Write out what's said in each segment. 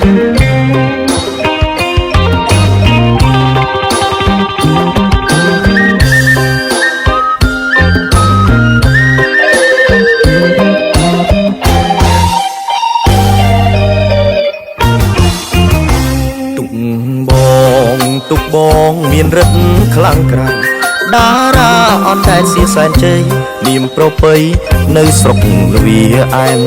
ตุกบองមានរិទ្ធខ្លាំងក្រាញ់តារាអនតែសៀសែនជ័យនាមប្រពៃនៅស្រុកលវាអែម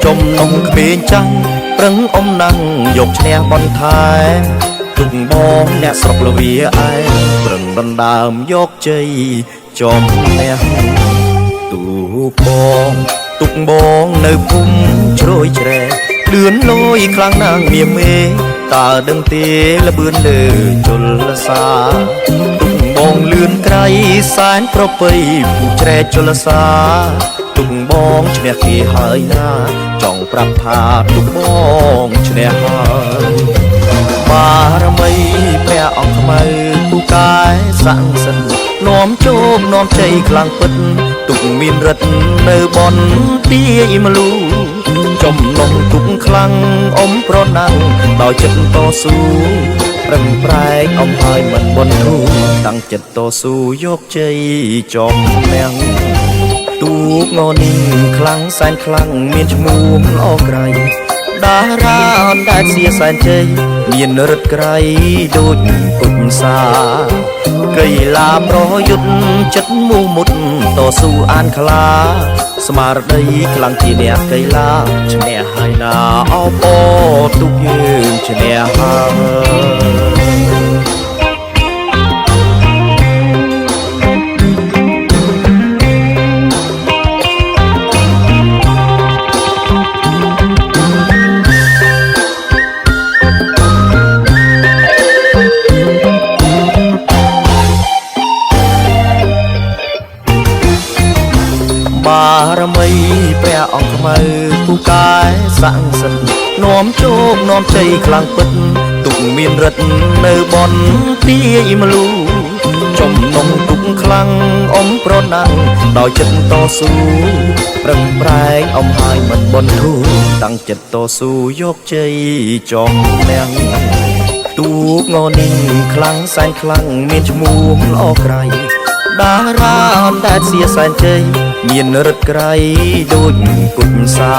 ចំណងក្មេងចាស់ប្រឹងអមណាំងយកឈ្នះបន្ថែមទុកបងអ្នកស្រុកលវាអែមប្រឹងដណ្ដើមយកជ័យចំអ្នកទូបងទុកបងនៅភូមិជ្រោយជ្រែលឿនលយខ្លាំងណាស់មាមេតើដឹងទេលបឿនលើជលសាទុកបងលឿនក្រៃសែនប្រពៃពូជ្រែជលសាទុកបងឈ្នះគេហើយណាចង់ប្រាប់ថាទុកបងឈ្នះហើយបារមីព្រះអង្គខ្មៅពូកាយស័ក្តិសិទ្ធិនាំជោគនាំជ័យខ្លាំងពិតទុកមានរិទ្ធនៅបនទាយមលូចំណងទុកខ្លាំងអមប្រណាំងដោយចិត្តតស៊ូប្រឹងប្រែងអមហើយមិនបន់ធូរតាំងចិត្តតស៊ូយកជ័យចំទាំងទូកងនីខ្លាំងសែនខ្លាំងមានឈ្មោះល្អក្រៃតារាអនដែលសៀសែនជ័យមានរិទ្ធក្រៃដូចពុទ្ធសាកីឡាប្រយុទ្ធចិត្តមូមុតតស៊ូអានខ្លាស្មារតីខ្លាំងជាអ្នកកីឡាឈ្នះហើយណាអបអទុកយើងឈ្នះហើយបារមីព្រះអង្គខ្មៅពូកាយស័ក្តិសិទ្ធិនាំជោគនាំជ័យខ្លាំងពិតទុកមានរិទ្ធនៅបនទាយមលូចំណងទុកខ្លាំងអមប្រណាំងដោយចិត្តតស៊ូប្រឹងប្រែងអមហើយមិនបន់ធូរតាំងចិត្តតស៊ូយកជ័យចំទាំងទូកងនីខ្លាំងសែនខ្លាំងមានឈ្មោះល្អក្រៃតារាអនដែលសៀសែនជ័យមានរិទ្ធក្រៃដូចគុណសា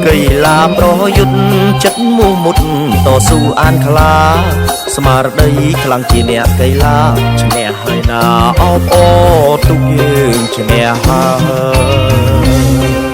កីឡាប្រយុទ្ធចិត្តមូមុតតស៊ូអានខ្លាស្មារតីខ្លាំងជាអ្នកកីឡាឈ្នះហើយណាអបអទុកយើងឈ្នះហើយ